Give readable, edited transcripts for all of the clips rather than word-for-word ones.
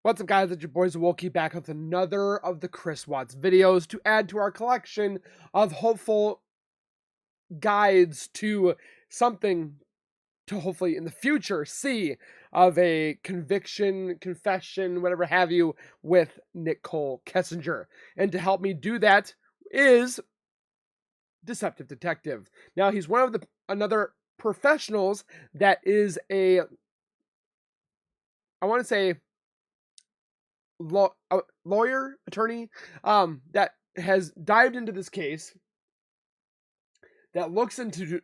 What's up, guys? It's your boys Wokey back with another of the Chris Watts videos to add to our collection of hopeful guides to something to hopefully in the future see of a conviction, confession, whatever have you, with Nichol Kessinger. And to help me do that is Deceptive Detective. Now, he's one of the another professionals that is I want to say, lawyer, attorney, that has dived into this case, that looks into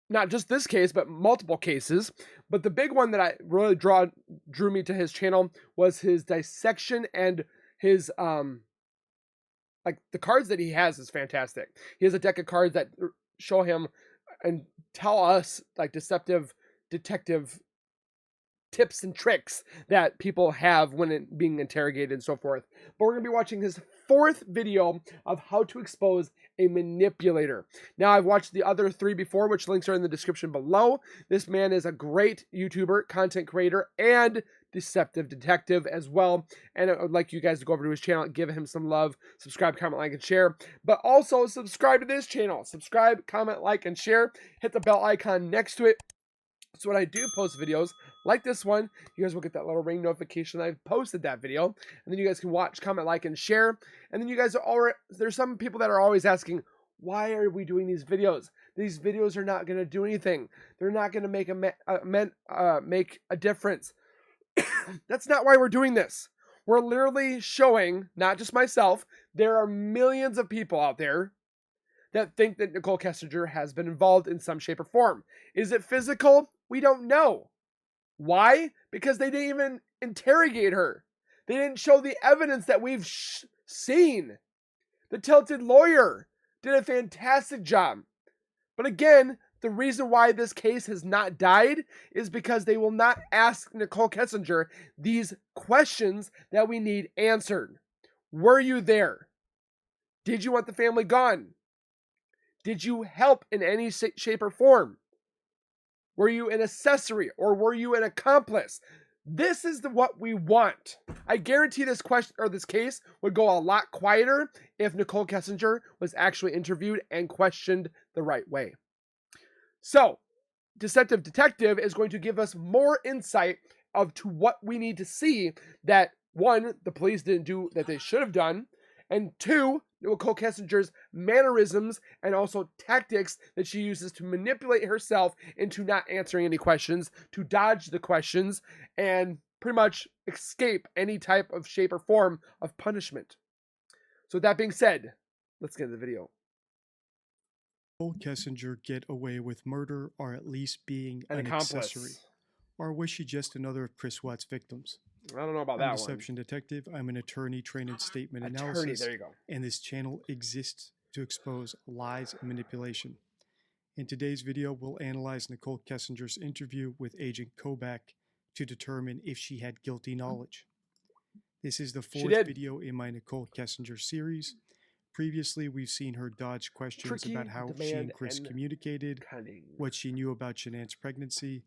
not just this case, but multiple cases. But the big one that I really drew me to his channel was his dissection, and his like the cards that he has is fantastic. He has a deck of cards that show him and tell us like deceptive detective tips and tricks that people have when being interrogated and so forth. But we're going to be watching his fourth video of how to expose a manipulator. Now, I've watched the other three before, which links are in the description below. This man is a great YouTuber, content creator, and deceptive detective as well. And I would like you guys to go over to his channel and give him some love. Subscribe, comment, like, and share. But also subscribe to this channel. Subscribe, comment, like, and share. Hit the bell icon next to it. So when I do post videos like this one, you guys will get that little ring notification that I've posted that video. And then you guys can watch, comment, like, and share. And then you guys are already, there's some people that are always asking, why are we doing these videos? These videos are not going to do anything. They're not going to make make a difference. That's not why we're doing this. We're literally showing, not just myself, there are millions of people out there that think that Nichol Kessinger has been involved in some shape or form. Is it physical? We don't know. Why? Because they didn't even interrogate her. They didn't show the evidence that we've seen. The Tilted Lawyer did a fantastic job. But again, the reason why this case has not died is because they will not ask Nichol Kessinger these questions that we need answered. Were you there? Did you want the family gone? Did you help in any shape or form? Were you an accessory or were you an accomplice? This is what we want. I guarantee this question or this case would go a lot quieter if Nichol Kessinger was actually interviewed and questioned the right way. So, Deceptive Detective is going to give us more insight to what we need to see that, one, the police didn't do that they should have done, and two, Nichol Kessinger's mannerisms and also tactics that she uses to manipulate herself into not answering any questions, to dodge the questions, and pretty much escape any type of shape or form of punishment. So with that being said, let's get into the video. Nichol Kessinger get away with murder or at least being an accessory? Or was she just another of Chris Watts' victims? I don't know about I'm that one. Deception Detective. I'm an attorney trained in statement analysis. There you go. And this channel exists to expose lies and manipulation. In today's video, we'll analyze Nichol Kessinger's interview with Agent Kobach to determine if she had guilty knowledge. This is the fourth video in my Nichol Kessinger series. Previously, we've seen her dodge questions about how she and Chris communicated, what she knew about Shanann's pregnancy,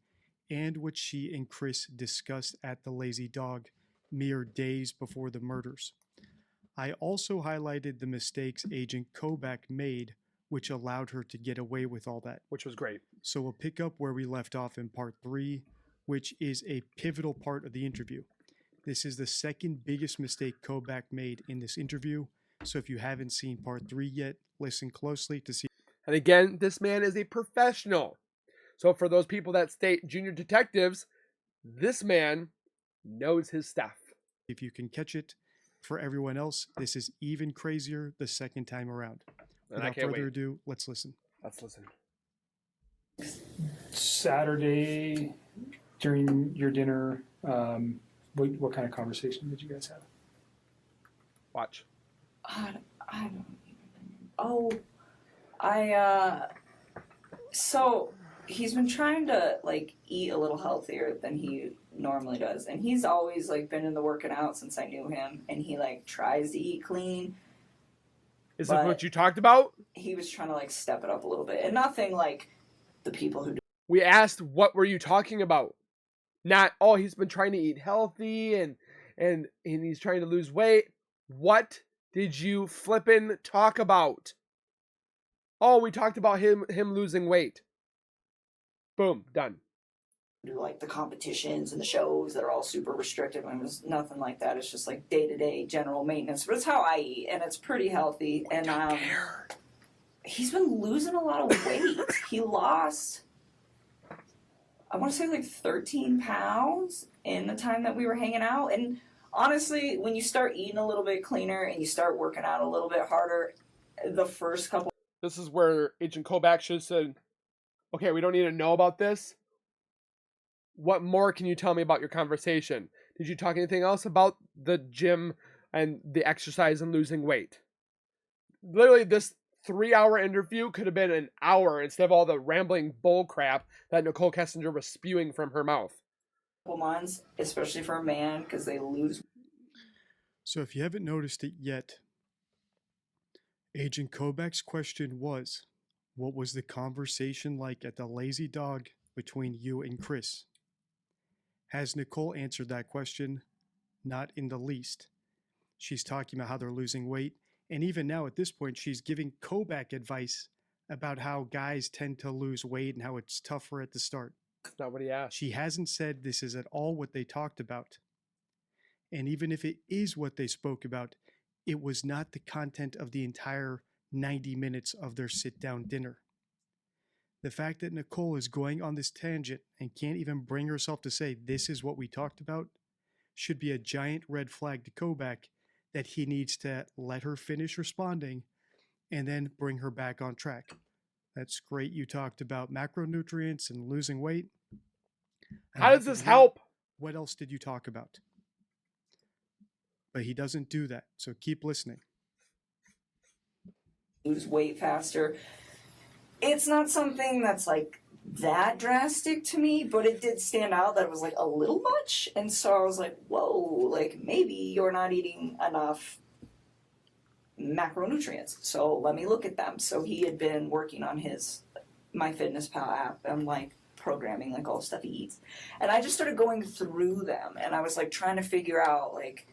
and what she and Chris discussed at the Lazy Dog mere days before the murders. I also highlighted the mistakes Agent Kobach made, which allowed her to get away with all that. Which was great. So we'll pick up where we left off in part 3, which is a pivotal part of the interview. This is the second biggest mistake Kobach made in this interview, so if you haven't seen part 3 yet, listen closely to see. And again, this man is a professional. So for those people that state junior detectives, this man knows his stuff. If you can catch it. For everyone else, this is even crazier the second time around. Without further ado, let's listen. Let's listen. Saturday, during your dinner, what kind of conversation did you guys have? Watch. I don't even so he's been trying to like eat a little healthier than he normally does, and he's always like been in the working out since I knew him, and he like tries to eat clean. Is this what you talked about? He was trying to like step it up a little bit, and nothing like the people who do. We asked, what were you talking about? Not, oh, he's been trying to eat healthy and he's trying to lose weight. What did you flippin' talk about? Oh, we talked about him losing weight. Boom, done. Do like the competitions and the shows that are all super restrictive, and it was nothing like that. It's just like day-to-day general maintenance, but it's how I eat, and it's pretty healthy. And he's been losing a lot of weight. He lost, I want to say, like 13 pounds in the time that we were hanging out. And honestly, when you start eating a little bit cleaner and you start working out a little bit harder, the first couple. This is where Agent Kobach should have said, okay, we don't need to know about this. What more can you tell me about your conversation? Did you talk anything else about the gym and the exercise and losing weight? Literally, this 3-hour interview could have been an hour instead of all the rambling bull crap that Nichol Kessinger was spewing from her mouth. Months, especially for a man, because they lose. So if you haven't noticed it yet, Agent Kobach's question was, what was the conversation like at the Lazy Dog between you and Chris? Has Nichol answered that question? Not in the least. She's talking about how they're losing weight, and even now at this point, she's giving Kobach advice about how guys tend to lose weight and how it's tougher at the start. That's not what he asked. She hasn't said this is at all what they talked about. And even if it is what they spoke about, it was not the content of the entire 90 minutes of their sit-down dinner. The fact that Nichol is going on this tangent and can't even bring herself to say this is what we talked about should be a giant red flag to Kobach that he needs to let her finish responding and then bring her back on track. That's great. You talked about macronutrients and losing weight. How does this help? What else did you talk about? But he doesn't do that. So keep listening. Lose weight faster. It's not something that's like that drastic to me, but it did stand out that it was like a little much. And so I was like, whoa, like maybe you're not eating enough macronutrients. So let me look at them. So he had been working on his MyFitnessPal app and like programming like all the stuff he eats. And I just started going through them and I was like trying to figure out like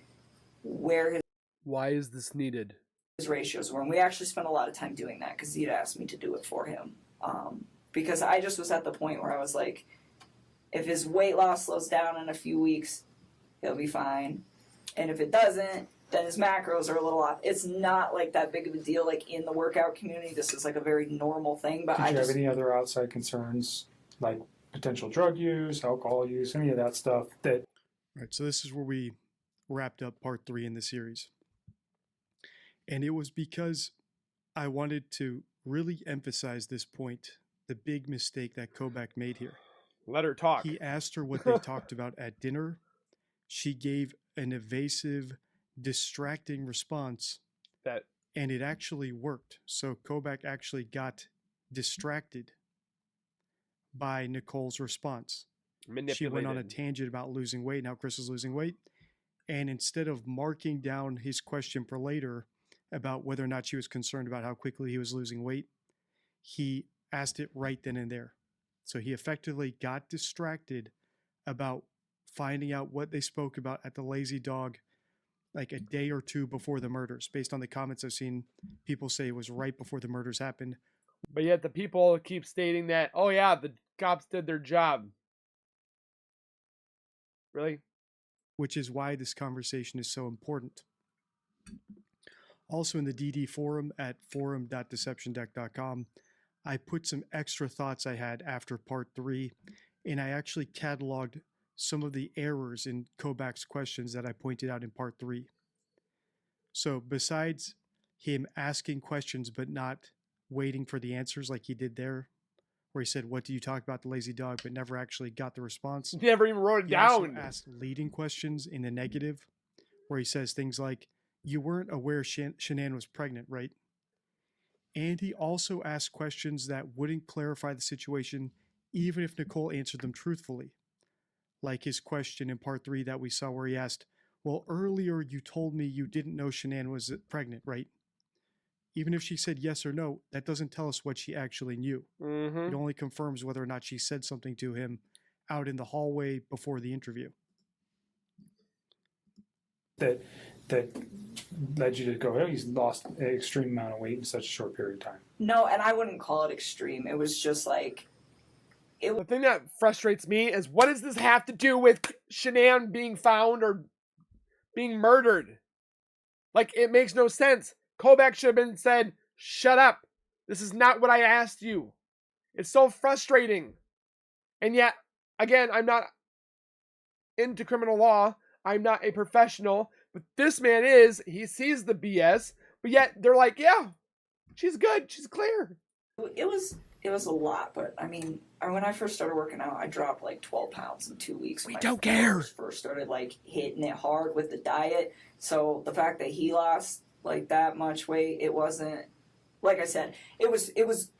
where Why is this needed? his ratios were. And we actually spent a lot of time doing that because he'd asked me to do it for him. Because I just was at the point where I was like, if his weight loss slows down in a few weeks, he'll be fine. And if it doesn't, then his macros are a little off. It's not like that big of a deal like in the workout community. This is like a very normal thing. But Did you have any other outside concerns like potential drug use, alcohol use, any of that stuff that... All right, so this is where we wrapped up part 3 in the series. And it was because I wanted to really emphasize this point, the big mistake that Kobach made here. Let her talk. He asked her what they talked about at dinner. She gave an evasive, distracting response, and it actually worked. So Kobach actually got distracted by Nichol's response. She went on a tangent about losing weight and how Chris is losing weight. And instead of marking down his question for later about whether or not she was concerned about how quickly he was losing weight, he asked it right then and there. So he effectively got distracted about finding out what they spoke about at the Lazy Dog like a day or two before the murders. Based on the comments I've seen, people say it was right before the murders happened. But yet the people keep stating that, oh yeah, the cops did their job. Really? Which is why this conversation is so important. Also in the DD forum at forum.deceptiondeck.com, I put some extra thoughts I had after part 3, and I actually cataloged some of the errors in Kobach's questions that I pointed out in part 3. So besides him asking questions but not waiting for the answers like he did there, where he said, what do you talk about the Lazy Dog, but never actually got the response. He never even wrote it He also down. asked leading questions in the negative, where he says things like, you weren't aware Shanann was pregnant, right? And he also asked questions that wouldn't clarify the situation, even if Nichol answered them truthfully. Like his question in part 3 that we saw where he asked, well, earlier you told me you didn't know Shanann was pregnant, right? Even if she said yes or no, that doesn't tell us what she actually knew. Mm-hmm. It only confirms whether or not she said something to him out in the hallway before the interview. That led you to go, oh, he's lost an extreme amount of weight in such a short period of time? No, and I wouldn't call it extreme. It was just like, The thing that frustrates me is, what does this have to do with Shanann being found or being murdered? Like, it makes no sense. Kobach should have been said, shut up. This is not what I asked you. It's so frustrating. And yet, again, I'm not into criminal law. I'm not a professional. But this man is. He sees the BS. But yet, they're like, yeah, she's good. She's clear. it was a lot. But I mean, when I first started working out, I dropped like 12 pounds in 2 weeks. We when don't I care. First started like hitting it hard with the diet. So the fact that he lost like that much weight, it wasn't, like I said, it was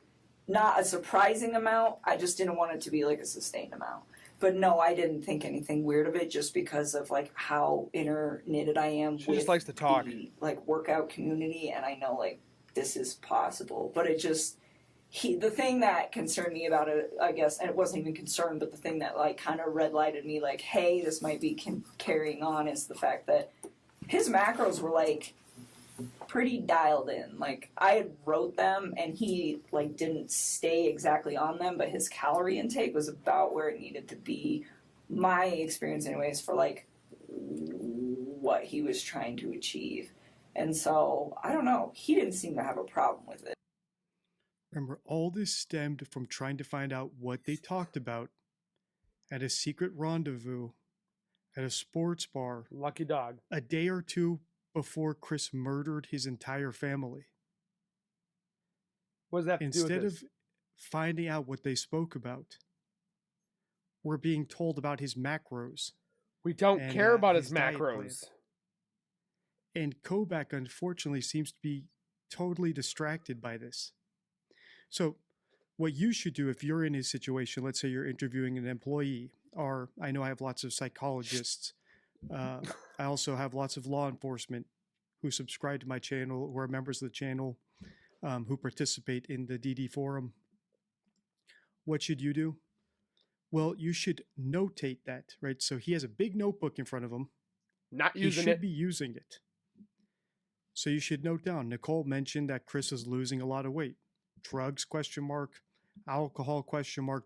not a surprising amount. I just didn't want it to be like a sustained amount. But no, I didn't think anything weird of it, just because of like how knitted I am. She just likes to talk. The, like, workout community, and I know like this is possible. But it just, the thing that concerned me about it, I guess, and it wasn't even concerned, but the thing that like kind of red lighted me, like, hey, this might be carrying on, is the fact that his macros were like pretty dialed in. Like, I had wrote them and he like didn't stay exactly on them, but his calorie intake was about where it needed to be, my experience anyways, for like what he was trying to achieve. And so I don't know, he didn't seem to have a problem with it. Remember, all this stemmed from trying to find out what they talked about at a secret rendezvous at a sports bar Lucky dog. a day or two before Chris murdered his entire family. What does that have to do Instead with of this? finding out what they spoke about, we're being told about his macros. We don't and, care about his his diet plan. macros. And Kobach, unfortunately, seems to be totally distracted by this. So what you should do if you're in his situation, let's say you're interviewing an employee, or I know I have lots of psychologists. I also have lots of law enforcement who subscribe to my channel, who are members of the channel, who participate in the DD forum. What should you do? Well, you should notate that, right? So he has a big notebook in front of him. Not He using should it. be using it. So you should note down, Nichol mentioned that Chris is losing a lot of weight. Drugs, ? Alcohol, ?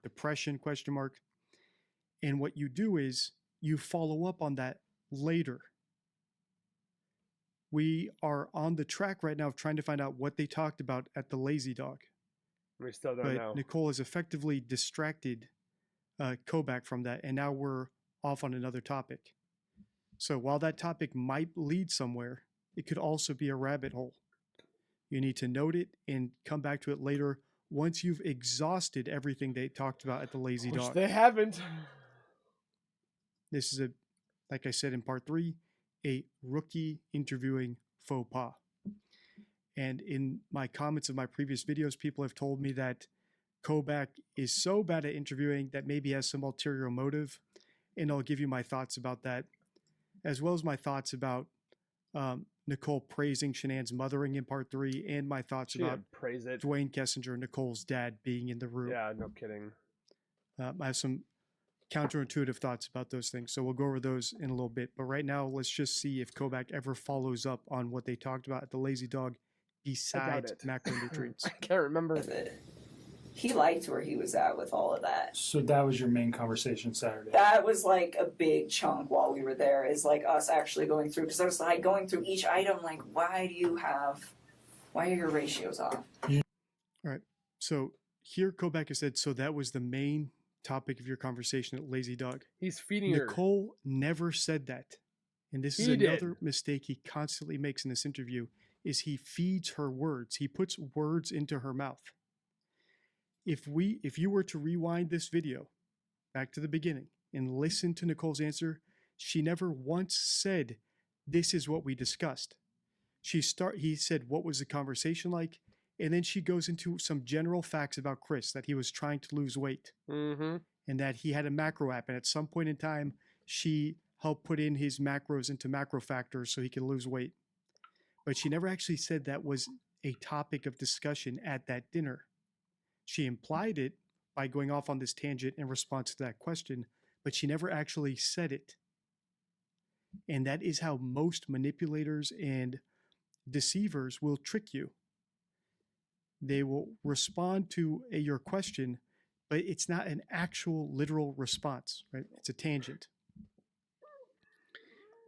Depression, ? And what you do is you follow up on that later. We are on the track right now of trying to find out what they talked about at the Lazy Dog. We still don't But know. Nichol has effectively distracted Kobach from that, and now we're off on another topic. So while that topic might lead somewhere, it could also be a rabbit hole. You need to note it and come back to it later once you've exhausted everything they talked about at the Lazy Which Dog. they haven't. This is like I said in part 3, a rookie interviewing faux pas. And in my comments of my previous videos, people have told me that Kobach is so bad at interviewing that maybe he has some ulterior motive. And I'll give you my thoughts about that, as well as my thoughts about Nichol praising Shanann's mothering in part 3, and my thoughts She about didn't praise it. Dwayne Kessinger, Nichole's dad, being in the room. Yeah, no kidding. I have some counterintuitive thoughts about those things, so we'll go over those in a little bit. But right now, let's just see if Kobach ever follows up on what they talked about at the Lazy Dog besides it. macronutrients. I can't remember. With it. He liked where he was at with all of that. So that was your main conversation Saturday? That was like a big chunk while we were there, is like us actually going through, because I was like going through each item, like, why are your ratios off? All right. So here Kobach has said, so that was the main topic of your conversation at Lazy Dog. He's feeding her. Nichol never said that. And this is He did. another mistake he constantly makes in this interview, is he feeds her words. He puts words into her mouth. If you were to rewind this video back to the beginning and listen to Nichol's answer, she never once said, this is what we discussed. He said, what was the conversation like? And then she goes into some general facts about Chris, that he was trying to lose weight. Mm-hmm. And that he had a macro app. And at some point in time, she helped put in his macros into macro factors so he could lose weight. But she never actually said that was a topic of discussion at that dinner. She implied it by going off on this tangent in response to that question, but she never actually said it. And that is how most manipulators and deceivers will trick you. They will respond to your question, but it's not an actual literal response, right? It's a tangent.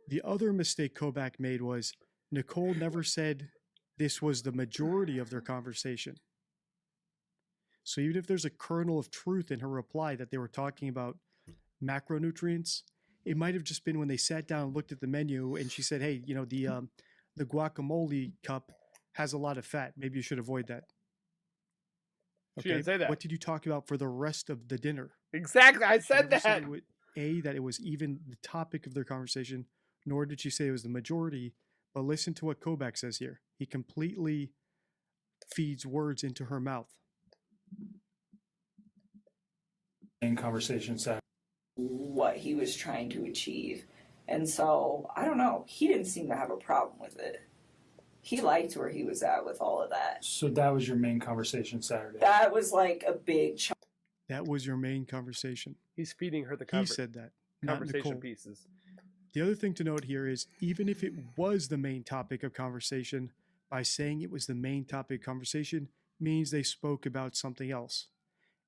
The other mistake Kobach made was Nichol never said this was the majority of their conversation. So even if there's a kernel of truth in her reply that they were talking about macronutrients, it might have just been when they sat down and looked at the menu and she said, hey, you know, the guacamole cup has a lot of fat. Maybe you should avoid that. She didn't say that. What did you talk about for the rest of the dinner? Exactly. I She said never that. said that it was even the topic of their conversation, nor did she say it was the majority. But listen to what Kobach says here. He completely feeds words into her mouth. In conversations that what he was trying to achieve. And so, I don't know. He didn't seem to have a problem with it. He liked where he was at with all of that. So that was your main conversation Saturday. That was like a big chunk. That was your main conversation. He's feeding her the He said that, not conversation Nichol. pieces. The other thing to note here is even if it was the main topic of conversation, by saying it was the main topic of conversation means they spoke about something else.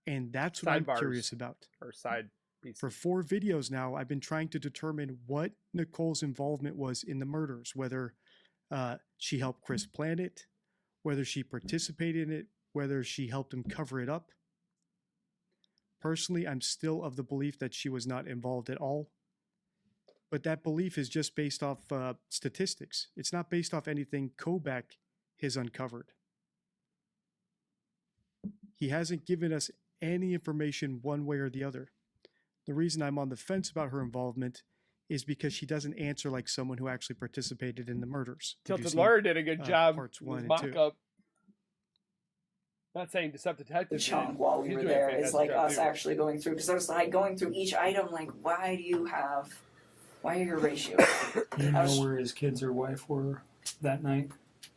And that's what I'm Sidebars. curious about. Or side pieces. For 4 videos now, I've been trying to determine what Nichole's involvement was in the murders, whether she helped Chris plan it, whether she participated in it, whether she helped him cover it up. Personally, I'm still of the belief that she was not involved at all. But that belief is just based off statistics. It's not based off anything Kobach has uncovered. He hasn't given us any information one way or the other. The reason I'm on the fence about her involvement is because she doesn't answer like someone who actually participated in the murders. If you've Tilted seen, Lawyer did a good job. parts with 1 and mock-up. Not saying Deceptive The Detective. chunk while we He's were doing a there is fantastic like job, us too. actually going through, because I was like going through each item, like, why are your ratios You I was- know where his kids or wife were that night?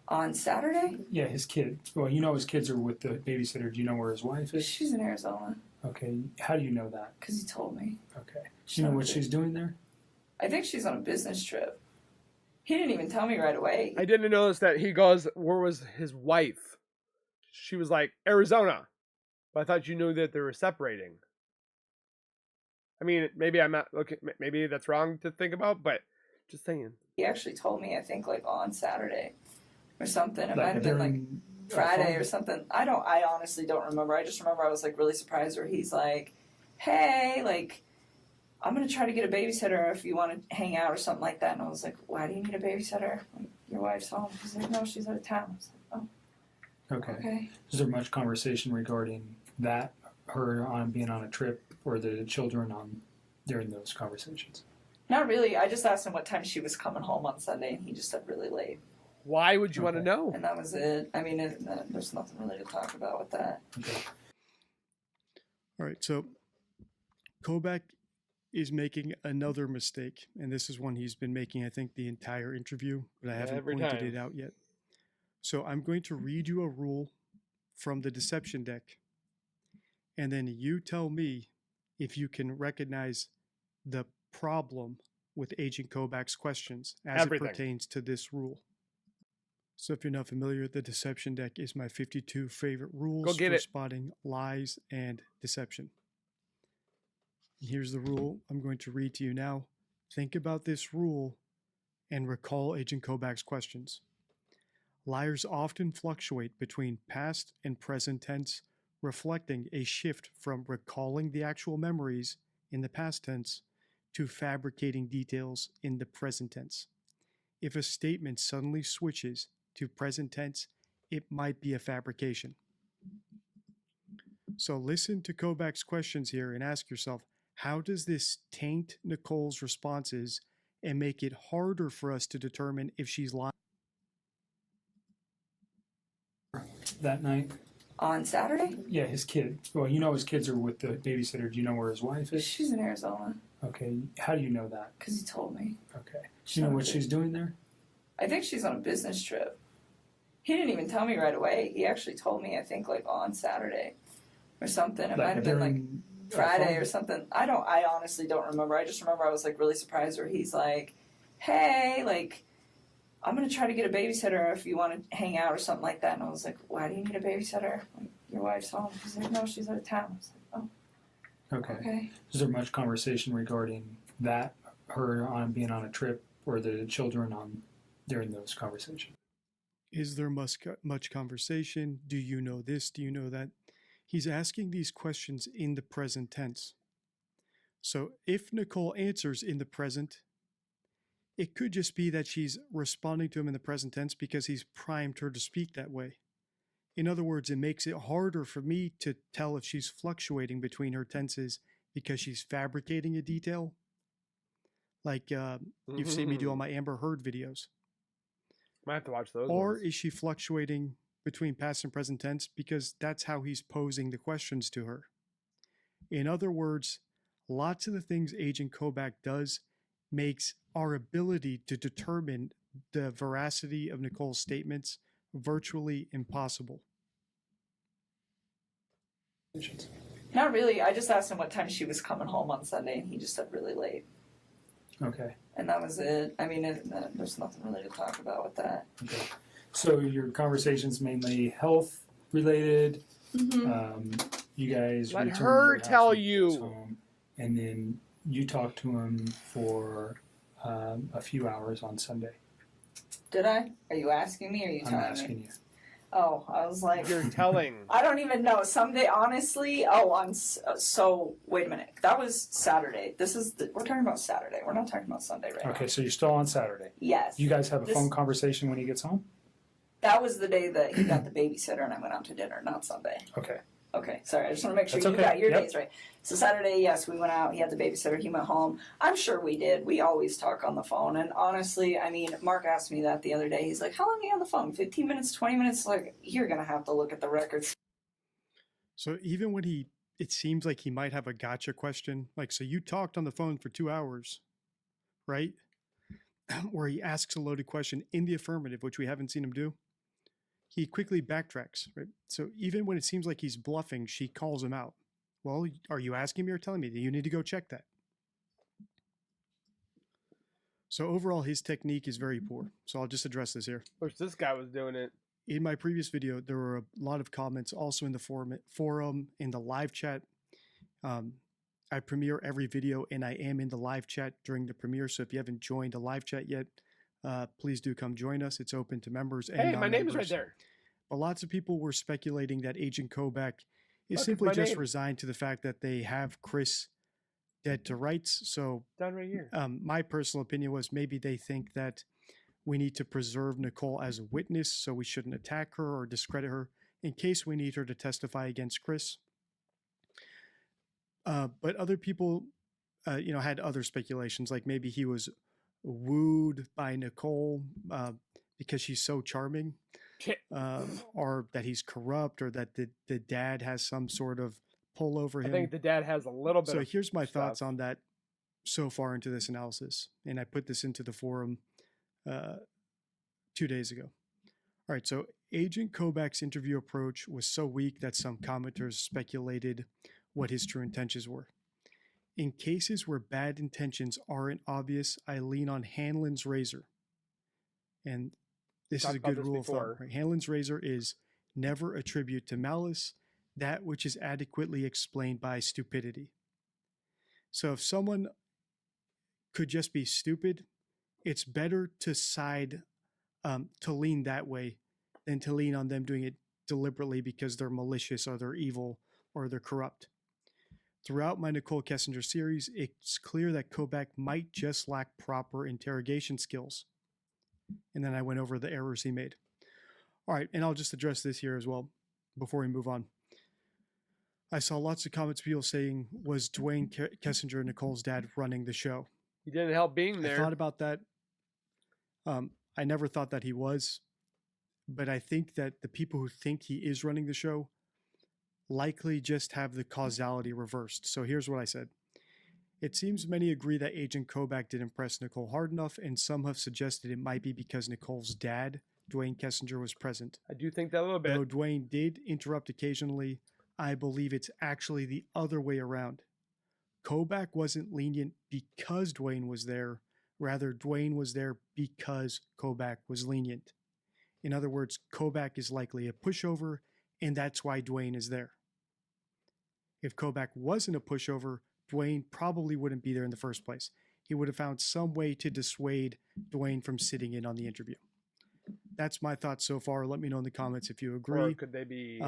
on Saturday? Yeah, his kid. Well, you know his kids are with the babysitter. Do you know where his wife is? She's in Arizona, Okay. How do you know that? because he told me. Okay. Do you know what she's doing there? I think she's on a business trip. He didn't even tell me right away. I didn't notice that he goes, where was his wife? She was like, Arizona. But I thought you knew that they were separating. I mean, maybe I'm not looking, maybe that's wrong to think about, but just saying. He actually told me, I think, like on Saturday or something. It might have been during like a Friday phone- or something. I honestly don't remember. I just remember I was like really surprised where he's like, hey, like, I'm going to try to get a babysitter if you want to hang out or something like that. And I was like, why do you need a babysitter? Like, your wife's home. He's like, no, she's out of town. I was like, oh, Okay. okay. Is there much conversation regarding that, her on being on a trip, or the children on during those conversations? Not really. I just asked him what time she was coming home on Sunday, and he just said really late. Why would you want to Okay. know? And that was it. I mean, there's nothing really to talk about with that. Okay. All right, so Kobach is making another mistake, and this is one he's been making, I think, the entire interview, but I haven't Every pointed time. it out yet. So I'm going to read you a rule from the deception deck, and then you tell me if you can recognize the problem with Agent Kobach's questions as Everything. it pertains to this rule. So if you're not familiar, the deception deck is my 52 favorite rules get for it. spotting lies and deception. Here's the rule I'm going to read to you now. Think about this rule and recall Agent Kobach's questions. Liars often fluctuate between past and present tense, reflecting a shift from recalling the actual memories in the past tense to fabricating details in the present tense. If a statement suddenly switches to present tense, it might be a fabrication. So listen to Kobach's questions here and ask yourself, how does this taint Nichole's responses and make it harder for us to determine if she's lying? That night? On Saturday? Yeah, his kid. Well, you know his kids are with the babysitter. Do you know where his wife is? She's in Arizona, Okay. How do you know that? because he told me. Okay. Do you know what she's doing there? I think she's on a business trip. He didn't even tell me right away. He actually told me, I think, like on Saturday or something. It might Like have been like during Friday or something. I honestly don't remember. I just remember I was like really surprised where he's like, hey, like, I'm going to try to get a babysitter if you want to hang out or something like that. And I was like, why do you need a babysitter? Like, your wife's home. He's like, no, she's out of town. I was like, oh, Okay. okay. Is there much conversation regarding that, her on being on a trip, or the children on during those conversations? Is there much conversation? Do you know this? Do you know that? He's asking these questions in the present tense. So if Nichol answers in the present, it could just be that she's responding to him in the present tense because he's primed her to speak that way. In other words, it makes it harder for me to tell if she's fluctuating between her tenses because she's fabricating a detail. Like you've seen me do on my Amber Heard videos. Might have to watch those. Or ones. is she fluctuating between past and present tense because that's how he's posing the questions to her? In other words, lots of the things Agent Kobach does makes our ability to determine the veracity of Nichole's statements virtually impossible. Not really. I just asked him what time she was coming home on Sunday, and he just said really late. Okay. And that was it. I mean, there's nothing really to talk about with that. Okay. So your conversations mainly health related. Mm-hmm. You guys Let returned to her your house tell when he goes you. home, and then you talked to him for a few hours on Sunday. Did I? Are you asking me or are you I'm telling asking me? you. Oh, I was like, You're telling. I don't even know. Someday, honestly, so wait a minute. That was Saturday. We're talking about Saturday. We're not talking about Sunday right now. Okay, so you're still on Saturday. Yes. You guys have a This- phone conversation when he gets home? That was the day that he got the babysitter and I went out to dinner, not Sunday. Okay. Okay, sorry. I just want to make sure That's you okay. got your Yep. days right. So Saturday, yes, we went out. He had the babysitter. He went home. I'm sure we did. We always talk on the phone. And honestly, I mean, Mark asked me that the other day. He's like, how long are you on the phone? 15 minutes, 20 minutes? Like, you're going to have to look at the records. So even when it seems like he might have a gotcha question, like, so you talked on the phone for 2 hours, right? Where he asks a loaded question in the affirmative, which we haven't seen him do. He quickly backtracks, right? So even when it seems like he's bluffing, she calls him out. Well, are you asking me or telling me that you need to go check that? So overall, his technique is very poor. So I'll just address this here. Wish this guy was doing it. In my previous video, there were a lot of comments also in the forum, in the live chat. I premiere every video and I am in the live chat during the premiere. So if you haven't joined the live chat yet, please do come join us. It's open to members and Hey, my name is right non-members. there. But lots of people were speculating that Agent Kobach is Look, simply it's my just name. resigned to the fact that they have Chris dead to rights. So Down right here. my personal opinion was maybe they think that we need to preserve Nichol as a witness, so we shouldn't attack her or discredit her in case we need her to testify against Chris. But other people, had other speculations, like maybe he was wooed by Nichol because she's so charming, or that he's corrupt, or that the dad has some sort of pull over I him. think the dad has a little bit So of here's my thoughts stuff. on that so far into this analysis. And I put this into the forum 2 days ago. All right, so Agent Kobach's interview approach was so weak that some commenters speculated what his true intentions were. In cases where bad intentions aren't obvious, I lean on Hanlon's razor. And this is Talked a about good this rule of thumb. before. Right? Hanlon's razor is never attribute to malice that which is adequately explained by stupidity. So if someone could just be stupid, it's better to side, to lean that way than to lean on them doing it deliberately because they're malicious or they're evil or they're corrupt. Throughout my Nichol Kessinger series, it's clear that Kobach might just lack proper interrogation skills. And then I went over the errors he made. All right, and I'll just address this here as well before we move on. I saw lots of comments, people saying, was Dwayne Kessinger, Nichole's dad, running the show? He didn't help being I there. thought about that. I never thought that he was, but I think that the people who think he is running the show likely just have the causality reversed. So here's what I said. It seems many agree that Agent Kobach did impress Nichol hard enough, and some have suggested it might be because Nichole's dad, Dwayne Kessinger, was present. I do think that a little bit. Though Dwayne did interrupt occasionally, I believe it's actually the other way around. Kobach wasn't lenient because Dwayne was there. Rather, Dwayne was there because Kobach was lenient. In other words, Kobach is likely a pushover, and that's why Dwayne is there. If Kobach wasn't a pushover, Dwayne probably wouldn't be there in the first place. He would have found some way to dissuade Dwayne from sitting in on the interview. That's my thoughts so far. Let me know in the comments if you agree. Or could they be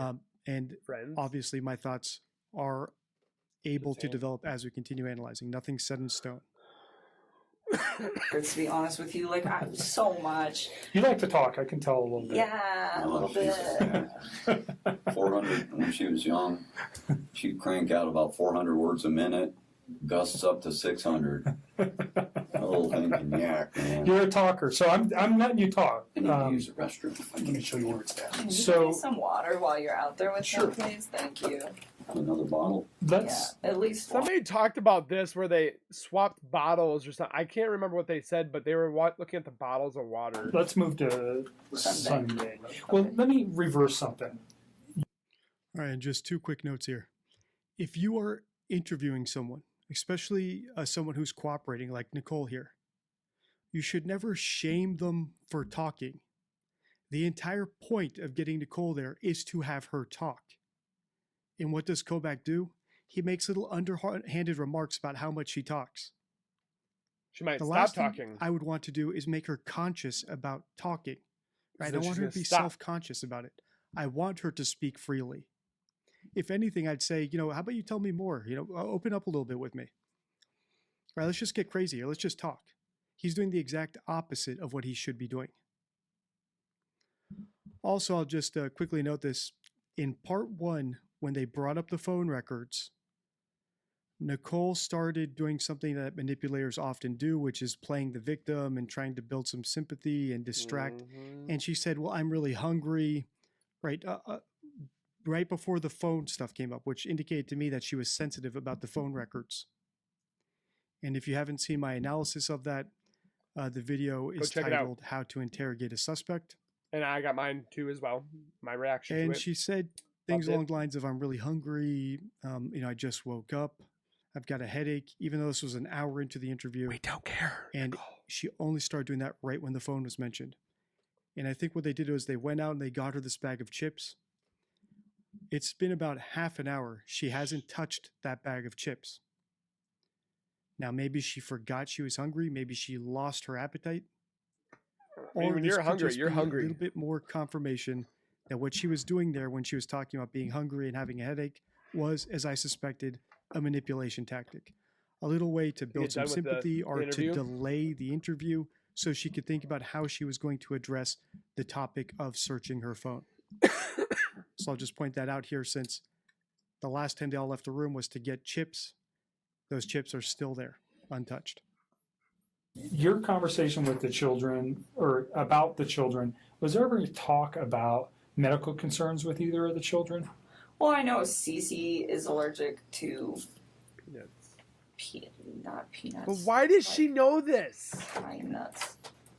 and friends? obviously, my thoughts are able to same. develop as we continue analyzing. Nothing's set in stone. To be honest with you, like so much. You like to talk, I can tell a little bit. Yeah, a little bit. 400 when she was young. She'd crank out about 400 words a minute, gusts up to 600. A little thing can yak, man. You're a talker, so I'm letting you talk. I need to use the restroom. Let me show you where it's at. Can you So give me some water while you're out there with Sure. me, please? Thank you. Another bottle. let's Yeah, at least one. Somebody talked about this where they swapped bottles or something. I can't remember what they said, but they were looking at the bottles of water. let's move to Sunday. Sunday. Well, let me reverse something. All right, and just two quick notes here. If you are interviewing someone, especially someone who's cooperating like Nichol here, you should never shame them for talking. The entire point of getting Nichol there is to have her talk. And what does Kobach do? He makes little underhanded remarks about how much she talks. She might The stop last talking. thing I would want to do is make her conscious about talking. Right? I then don't want she's her to gonna be stop. self-conscious about it. I want her to speak freely. If anything, I'd say, how about you tell me more? Open up a little bit with me. Right? Let's just get crazy here. Let's just talk. He's doing the exact opposite of what he should be doing. Also, I'll just quickly note this. In part 1, when they brought up the phone records, Nichol started doing something that manipulators often do, which is playing the victim and trying to build some sympathy and distract. Mhm. And she said, well, I'm really hungry, right? Right before the phone stuff came up, which indicated to me that she was sensitive about the phone records. And if you haven't seen my analysis of that, the video is check it out. titled How to Interrogate a Suspect. And I got mine too as well. My reaction And to it. she said things Loved it. along the lines of, I'm really hungry. I just woke up. I've got a headache, even though this was an hour into the interview. We don't care. And Nicole. she only started doing that right when the phone was mentioned. And I think what they did was they went out and they got her this bag of chips. It's been about half an hour. She hasn't touched that bag of chips. Now, maybe she forgot she was hungry. Maybe she lost her appetite. I mean, when this you're could hungry, just you're be hungry. A little bit more confirmation that what she was doing there when she was talking about being hungry and having a headache was, as I suspected, a manipulation tactic. A little way to build get some done with the sympathy or to interview? delay the interview so she could think about how she was going to address the topic of searching her phone. So I'll just point that out here, since the last time they all left the room was to get chips. Those chips are still there, untouched. Your conversation with the children, or about the children, was there ever talk about medical concerns with either of the children? Well, I know Cece is allergic to Peanuts. not peanuts. But why did she know this? Pine nuts.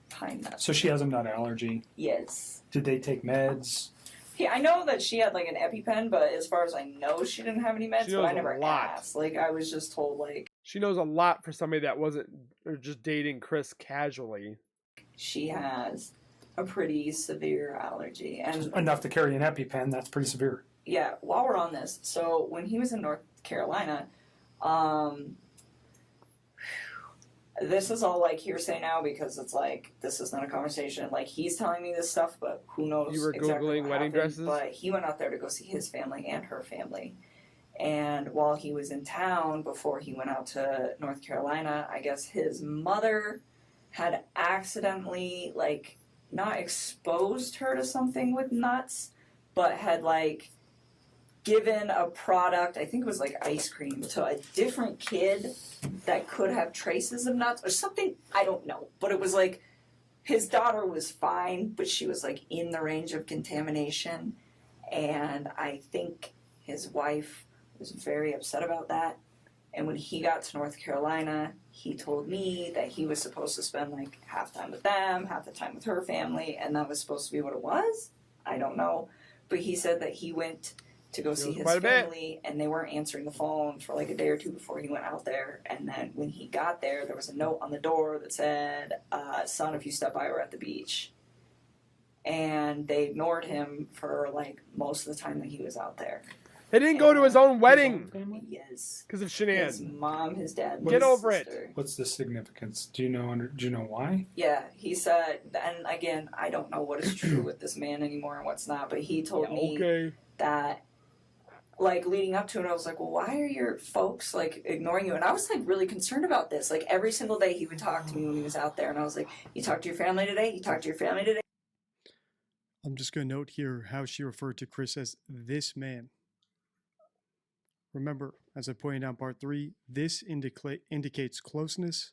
Pine nuts. So she has a nut allergy. Yes. Did they take meds? Yeah, I know that she had like an EpiPen, but as far as I know, she didn't have any meds. She But knows I a never lot. asked. Like I was just told, like She knows a lot for somebody that wasn't or just dating Chris casually. she has a pretty severe allergy, and Enough to carry an EpiPen, that's pretty severe. yeah. While we're on this, so when he was in North Carolina, this is all like hearsay now because it's like this is not a conversation. Like he's telling me this stuff, but who knows? You were exactly Googling what wedding happened. dresses? But he went out there to go see his family and her family. And while he was in town before he went out to North Carolina, I guess his mother had accidentally like not exposed her to something with nuts, but had like given a product, I think it was like ice cream, to a different kid that could have traces of nuts or something. I don't know. But it was like his daughter was fine, but she was like in the range of contamination. And I think his wife was very upset about that. And when he got to North Carolina, he told me that he was supposed to spend like half time with them, half the time with her family, and that was supposed to be what it was. I don't know. But he said that he went to go She see was his quite a bit. family, and they weren't answering the phone for like a day or two before he went out there. And then when he got there was a note on the door that said, son, if you step by, we're at the beach. And they ignored him for like most of the time that he was out there. He didn't go to his own wedding family? Yes. because of His Shanann. mom, his dad, Get his over it. sister. What's the significance? Do you know why? Yeah, he said, and again, I don't know what is true with this man anymore and what's not, but he told me Okay. that, like, leading up to it, I was like, well, why are your folks, like, ignoring you? And I was, like, really concerned about this. Like, every single day he would talk to me when he was out there, and I was like, you talked to your family today? You talked to your family today? I'm just going to note here how she referred to Chris as this man. Remember, as I pointed out in part 3, this indicates closeness,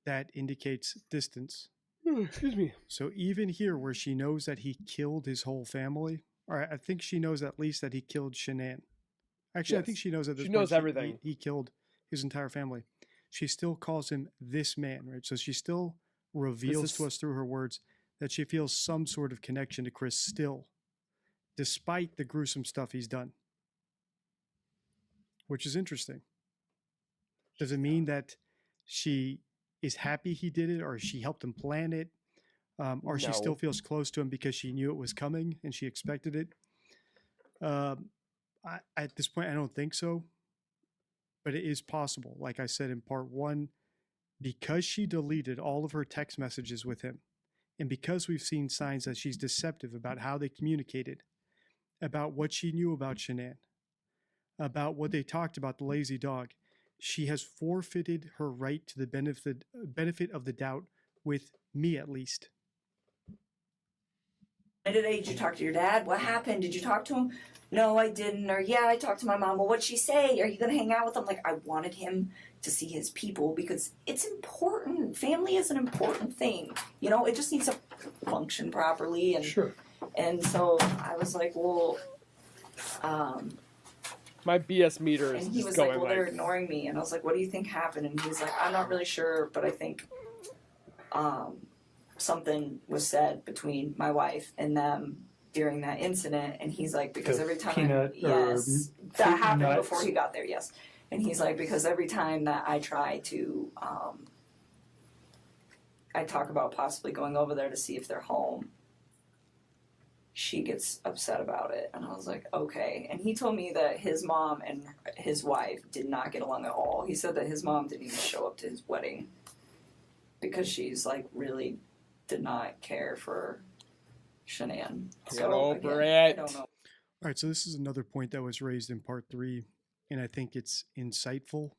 that indicates distance. Excuse me. So even here, where she knows that he killed his whole family, or I think she knows at least that he killed Shanann. Actually, I think Yes. she knows at this She point knows everything. He killed his entire family. She still calls him this man, right? So she still reveals to us through her words that she feels some sort of connection to Chris still, despite the gruesome stuff he's done. Which is interesting. Does it mean that she is happy he did it, or she helped him plan it, or she still No. feels close to him because she knew it was coming and she expected it? At this point, I don't think so, but it is possible. Like I said in part 1, because she deleted all of her text messages with him, and because we've seen signs that she's deceptive about how they communicated, about what she knew about Shanann, about what they talked about the lazy dog, she has forfeited her right to the benefit of the doubt with me, at least. Today, did you talk to your dad? What happened? Did you talk to him? No, I didn't. Or, yeah, I talked to my mom. Well, what'd she say? Are you going to hang out with him? Like, I wanted him to see his people because it's important. Family is an important thing. You know, it just needs to function properly. And Sure. And so I was like, well, My BS meter is and he just was going like, well, they're like. ignoring me. And I was like, what do you think happened? And he's like, I'm not really sure, but I think something was said between my wife and them during that incident. And he's like, because The every time, peanut yes, or that happened nuts. before he got there, yes. And he's like, because every time that I try to, I talk about possibly going over there to see if they're home, she gets upset about it. And I was like, okay. And he told me that his mom and his wife did not get along at all. He said that his mom didn't even show up to his wedding because she's like really did not care for Shanann. Get So over again, I it. don't know. All right, so this is another point that was raised in part 3, and I think it's insightful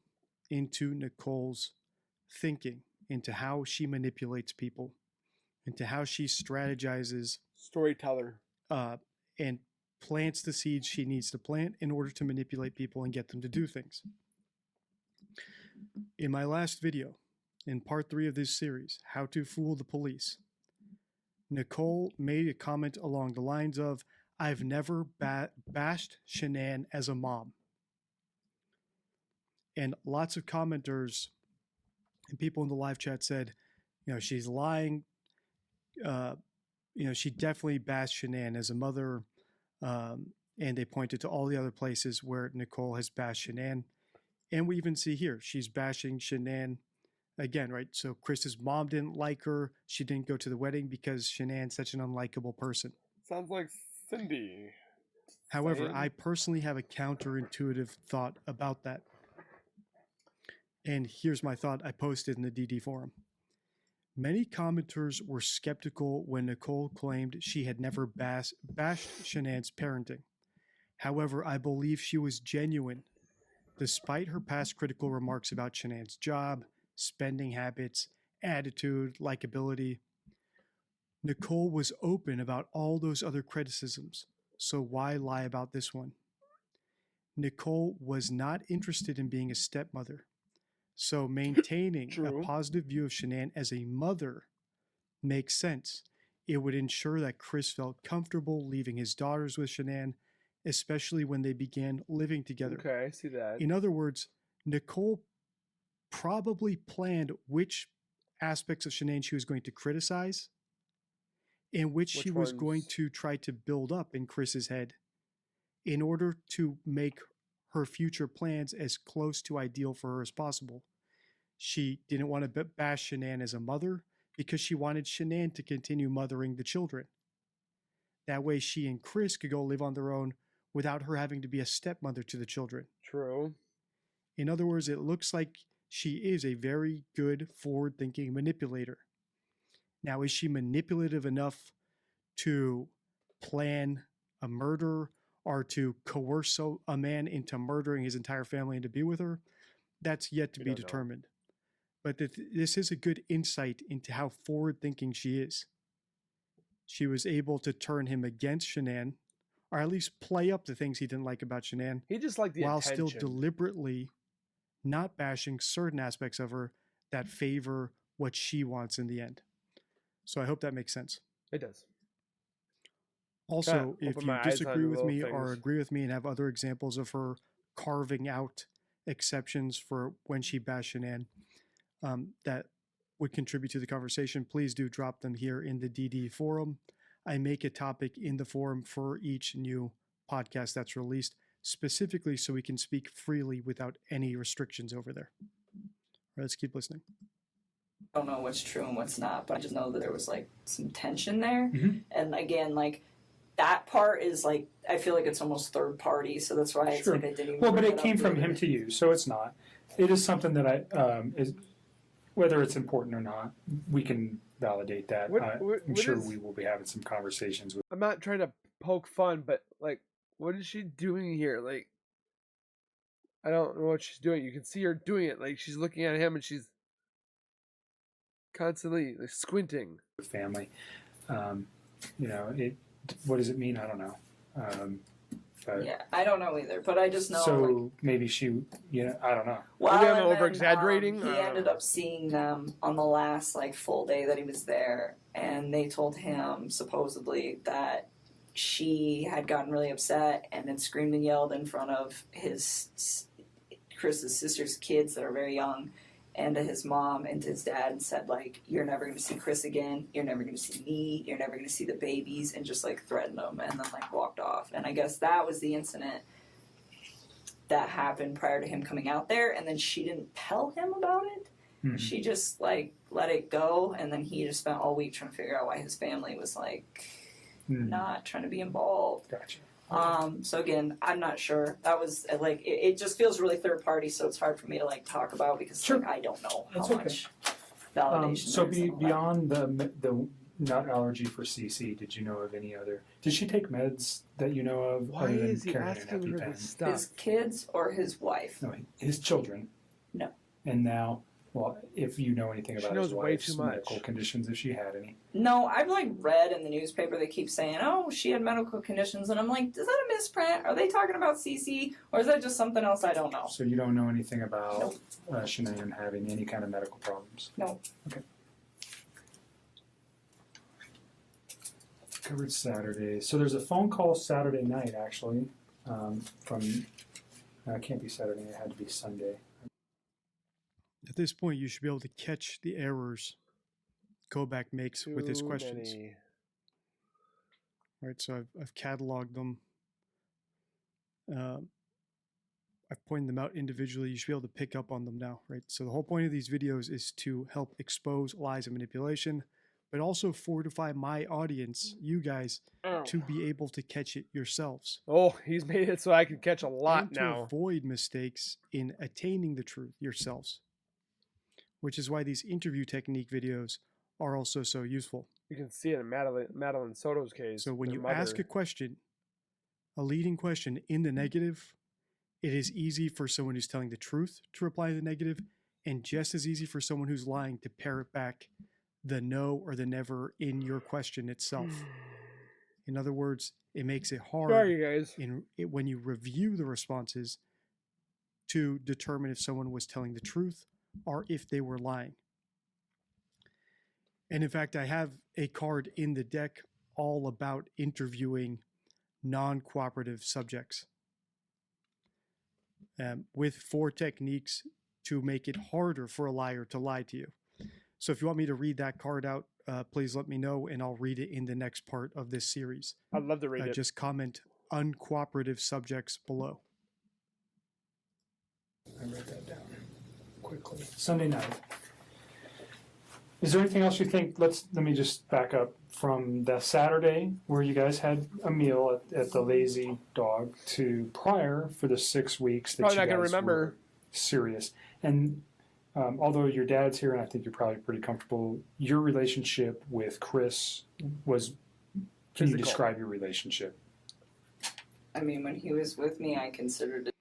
into Nichole's thinking, into how she manipulates people, into how she strategizes Storyteller. and plants the seeds she needs to plant in order to manipulate people and get them to do things. In my last video, in part 3 of this series, How to Fool the Police, Nichol made a comment along the lines of, I've never bashed Shanann as a mom. And lots of commenters and people in the live chat said, you know, she's lying. You know, she definitely bashed Shanann as a mother. And they pointed to all the other places where Nichol has bashed Shanann. And we even see here, she's bashing Shanann again, right? So Chris's mom didn't like her. She didn't go to the wedding because Shanann's such an unlikable person. Sounds like Cindy. However, Same. I personally have a counterintuitive thought about that. And here's my thought I posted in the DD forum. Many commenters were skeptical when Nichol claimed she had never bashed Shanann's parenting. However, I believe she was genuine, despite her past critical remarks about Shanann's job, spending habits, attitude, likability. Nichol was open about all those other criticisms, so why lie about this one? Nichol was not interested in being a stepmother. So maintaining True. a positive view of Shanann as a mother makes sense. It would ensure that Chris felt comfortable leaving his daughters with Shanann, especially when they began living together. Okay, I see that. In other words, Nichol probably planned which aspects of Shanann she was going to criticize and which she was going ones? to try to build up in Chris's head in order to make her future plans as close to ideal for her as possible. She didn't want to bash Shanann as a mother because she wanted Shanann to continue mothering the children. That way she and Chris could go live on their own without her having to be a stepmother to the children. True. In other words, it looks like she is a very good forward-thinking manipulator. Now, is she manipulative enough to plan a murder or to coerce a man into murdering his entire family and to be with her? That's yet to be determined. But this is a good insight into how forward-thinking she is. She was able to turn him against Shanann, or at least play up the things he didn't like about Shanann, He just liked the while attention. still deliberately not bashing certain aspects of her that favor what she wants in the end. So I hope that makes sense. It does. Also, Kinda if open you my eyes on disagree with little me or things. agree with me and have other examples of her carving out exceptions for when she bashed Shanann that would contribute to the conversation, please do drop them here in the DD forum. I make a topic in the forum for each new podcast that's released, specifically so we can speak freely without any restrictions over there. All right, let's keep listening. I don't know what's true and what's not, but I just know that there was like some tension there. Mhm. And again, like that part is like, I feel like it's almost third party, so that's why it's Sure. like I didn't even Well, but bring it up came from later. him to you, so it's not. It is something that is whether it's important or not, we can validate that. I'm What sure is- we will be having some conversations with. I'm not trying to poke fun, but like, what is she doing here? Like, I don't know what she's doing. You can see her doing it. Like, she's looking at him and she's constantly like, squinting. Family. You know, what does it mean? I don't know. But Yeah, I don't know either, but I just know. so like, maybe she, I don't know. well, Maybe I'm and then, over-exaggerating? he ended up seeing them on the last like full day that he was there, and they told him supposedly that she had gotten really upset and then screamed and yelled in front of Chris's sister's kids that are very young, and to his mom and to his dad, and said like, "You're never going to see Chris again. You're never going to see me. You're never going to see the babies," and just like threatened them, and then like walked off. And I guess that was the incident that happened prior to him coming out there, and then she didn't tell him about it. Mhm. She just like let it go, and then he just spent all week trying to figure out why his family was like not trying to be involved. Gotcha. So again, I'm not sure. That was like it just feels really third party, so it's hard for me to like talk about because Sure. like I don't know how That's okay. much validation. So there is in all that. beyond the nut allergy for CC, did you know of any other? Did she take meds that you know of? Why other than is he carrying an asking her EpiPen? this stuff? His kids or his wife? No, his children. No. And now, well, if you know anything She about knows his way wife's too much. medical conditions, if she had any. No, I've like read in the newspaper they keep saying, "Oh, she had medical conditions," and I'm like, "Is that a misprint? Are they talking about CC, or is that just something else I don't know?" So you don't know anything about Nope. Shanann having any kind of medical problems? No. Okay. Covered Saturday. So there's a phone call Saturday night, actually, from, it can't be Saturday, it had to be Sunday. At this point, you should be able to catch the errors Kobach makes with his Too questions. many. All right, so I've cataloged them. I've pointed them out individually. You should be able to pick up on them now, right? So the whole point of these videos is to help expose lies and manipulation, but also fortify my audience, you guys, to be able to catch it yourselves. Oh, he's made it so I can catch a lot and to now. avoid mistakes in attaining the truth yourselves, which is why these interview technique videos are also so useful. You can see it in Madeline Soto's case. So when her you ask a mother. question, a leading question in the negative, it is easy for someone who's telling the truth to reply to the negative, and just as easy for someone who's lying to parrot back the no or the never in your question itself. In other words, it makes it hard Sorry, guys. when you review the responses to determine if someone was telling the truth or if they were lying. And in fact, I have a card in the deck all about interviewing non-cooperative subjects with 4 techniques to make it harder for a liar to lie to you. So if you want me to read that card out, please let me know and I'll read it in the next part of this series. I'd love to read it. Just comment uncooperative subjects below. I wrote that down quickly. Sunday night. Is there anything else you think? Let me just back up from the Saturday where you guys had a meal at the Lazy Dog to prior for the 6 weeks that Probably you not gonna guys remember. were serious. And although your dad's here, and I think you're probably pretty comfortable, your relationship with Chris was. Can you Physical. describe your relationship? I mean, when he was with me, I considered it.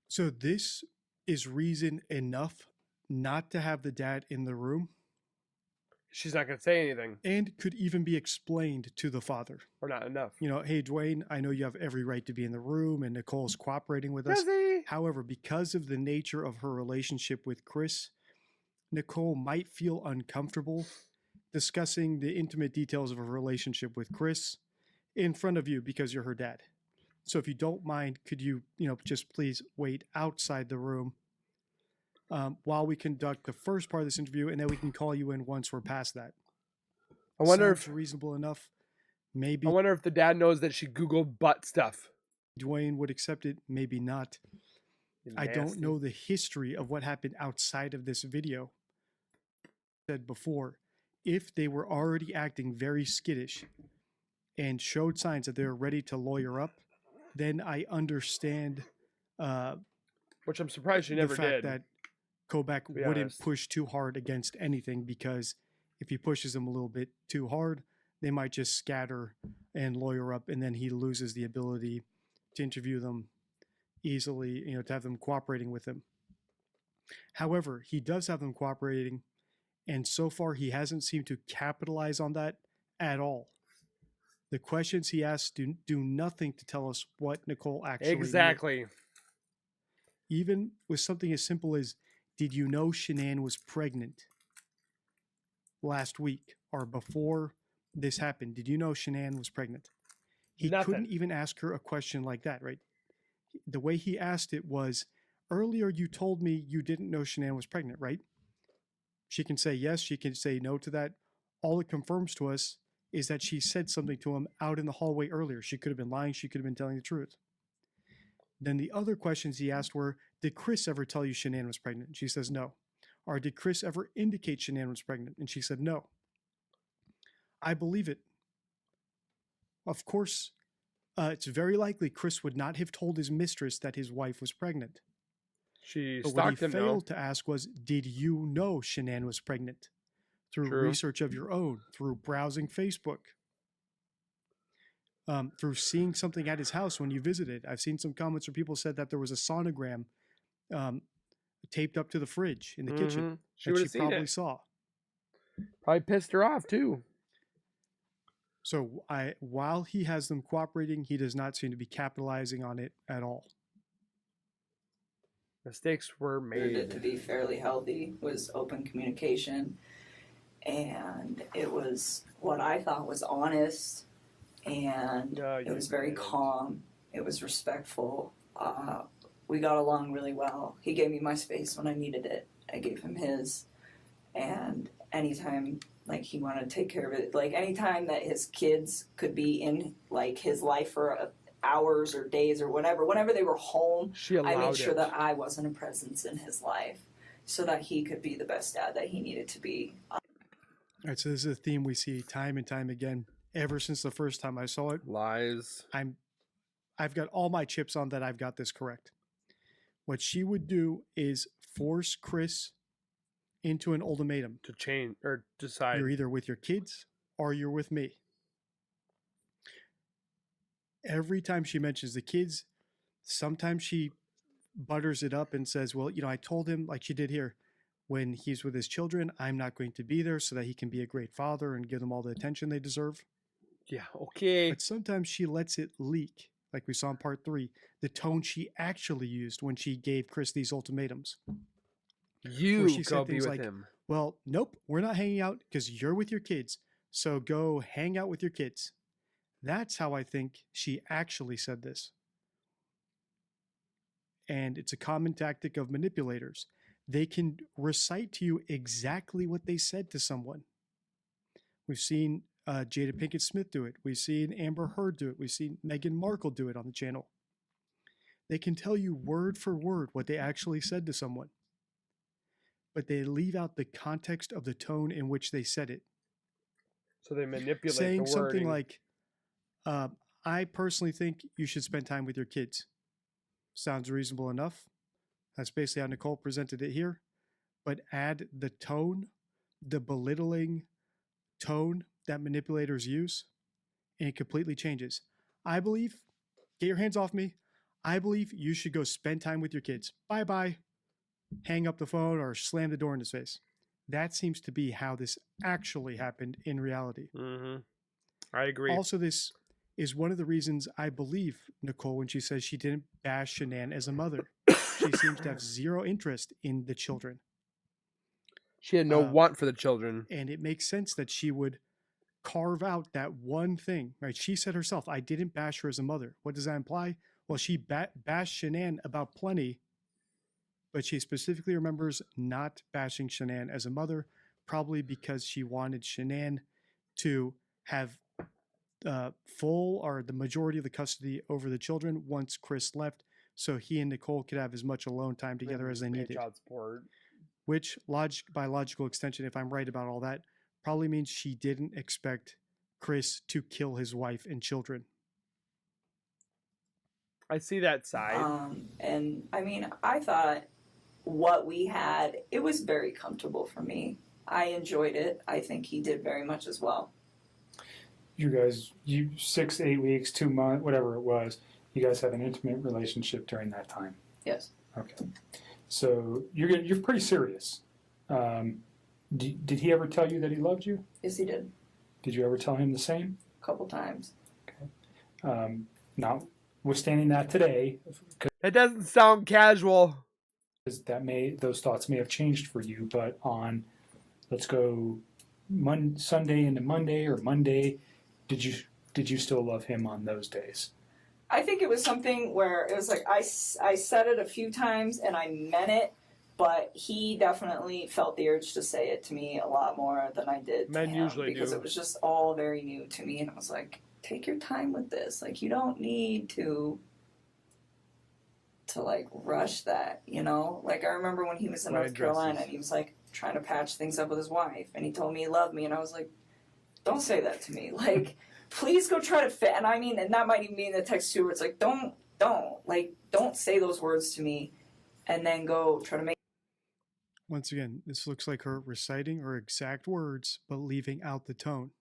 So this is reason enough not to have the dad in the room, She's not going to say anything, and could even be explained to the father. or not enough. You know, hey, Dwayne, I know you have every right to be in the room, and Nicole's cooperating with us. Does he? However, because of the nature of her relationship with Chris, Nichol might feel uncomfortable discussing the intimate details of her relationship with Chris in front of you because you're her dad. So if you don't mind, could you, just please wait outside the room while we conduct the first part of this interview, and then we can call you in once we're past that. I wonder Sounds if reasonable enough. Maybe I wonder if the dad knows that she Googled butt stuff. Dwayne would accept it, maybe not. I don't Nasty. know the history of what happened outside of this video. Said before, if they were already acting very skittish and showed signs that they were ready to lawyer up, then I understand Which I'm surprised she the never fact did. that Kobach be wouldn't honest. push too hard against anything, because if he pushes them a little bit too hard, they might just scatter and lawyer up, and then he loses the ability to interview them easily, to have them cooperating with him. However, he does have them cooperating, and so far he hasn't seemed to capitalize on that at all. The questions he asks do nothing to tell us what Nichol actually knew. Exactly. Even with something as simple as, did you know Shanann was pregnant last week or before this happened? Did you know Shanann was pregnant? He Nothing. couldn't even ask her a question like that, right? The way he asked it was, earlier you told me you didn't know Shanann was pregnant, right? She can say yes, she can say no to that. All it confirms to us is that she said something to him out in the hallway earlier. She could have been lying, she could have been telling the truth. Then the other questions he asked were, did Chris ever tell you Shanann was pregnant? And she says no. Or did Chris ever indicate Shanann was pregnant? And she said no. I believe it. Of course, it's very likely Chris would not have told his mistress that his wife was pregnant. She But what he stalked him, though. failed to ask was, did you know Shanann was pregnant? Through True. research of your own, through browsing Facebook, through seeing something at his house when you visited. I've seen some comments where people said that there was a sonogram taped up to the fridge in the kitchen She that would she have seen probably it. saw. Probably pissed her off, too. So while he has them cooperating, he does not seem to be capitalizing on it at all. Mistakes were It to made. be fairly healthy was open communication, and it was what I thought was honest, and No, it you was very didn't. calm. It was respectful. We got along really well. He gave me my space when I needed it. I gave him his, and anytime he wanted to take care of it, anytime that his kids could be in his life for hours or days or whenever they were home, She allowed I made sure it. that I wasn't a presence in his life so that he could be the best dad that he needed to be. All right, so this is a theme we see time and time again. Ever since the first time I saw it, Lies. I've got all my chips on that I've got this correct. What she would do is force Chris into an ultimatum. To change or decide. You're either with your kids or you're with me. Every time she mentions the kids, sometimes she butters it up and says, well, I told him, like she did here, when he's with his children, I'm not going to be there so that he can be a great father and give them all the attention they deserve. Yeah, okay. But sometimes she lets it leak, like we saw in part 3, the tone she actually used when she gave Chris these ultimatums. You she go said be things with like, him. well, nope, we're not hanging out because you're with your kids. So go hang out with your kids. That's how I think she actually said this. And it's a common tactic of manipulators. They can recite to you exactly what they said to someone. We've seen Jada Pinkett Smith do it. We've seen Amber Heard do it. We've seen Meghan Markle do it on the channel. They can tell you word for word what they actually said to someone, but they leave out the context of the tone in which they said it. So they manipulate Saying the something wording. like, I personally think you should spend time with your kids. Sounds reasonable enough. That's basically how Nichol presented it here. But add the tone, the belittling tone that manipulators use, and it completely changes. I believe, get your hands off me. I believe you should go spend time with your kids. Bye-bye. Hang up the phone or slam the door in his face. That seems to be how this actually happened in reality. Mm-hmm. I agree. Also, this is one of the reasons I believe Nichol when she says she didn't bash Shanann as a mother. She seems to have zero interest in the children. She had no want for the children. And it makes sense that she would carve out that one thing, right? She said herself, I didn't bash her as a mother. What does that imply? Well, she bashed Shanann about plenty, but she specifically remembers not bashing Shanann as a mother, probably because she wanted Shanann to have full or the majority of the custody over the children once Chris left, so he and Nichol could have as much alone time together as they needed. Child support. Which, by logical extension, if I'm right about all that, probably means she didn't expect Chris to kill his wife and children. I see that side. And I mean, I thought what we had, it was very comfortable for me. I enjoyed it. I think he did very much as well. You guys, 6 to 8 weeks, 2 months, whatever it was, you guys have an intimate relationship during that time. Yes. Okay. So you're pretty serious. Did he ever tell you that he loved you? Yes, he did. Did you ever tell him the same? A couple times. Okay. Notwithstanding that today, It doesn't sound casual. because those thoughts may have changed for you. But on, let's go, Sunday into Monday or Monday, did you still love him on those days? I think it was something where it was like I said it a few times and I meant it, but he definitely felt the urge to say it to me a lot more than I did Men to him usually because do. it was just all very new to me, and I was like, take your time with this. Like, you don't need to like rush that, you know? Like, I remember when he was in Wedding North Carolina dresses. and he was like trying to patch things up with his wife, and he told me he loved me, and I was like, don't say that to me. Like, please go try to fit. And I mean, and that might even be in the text too, where it's like, don't say those words to me, and then go try to make. Once again, this looks like her reciting her exact words, but leaving out the tone.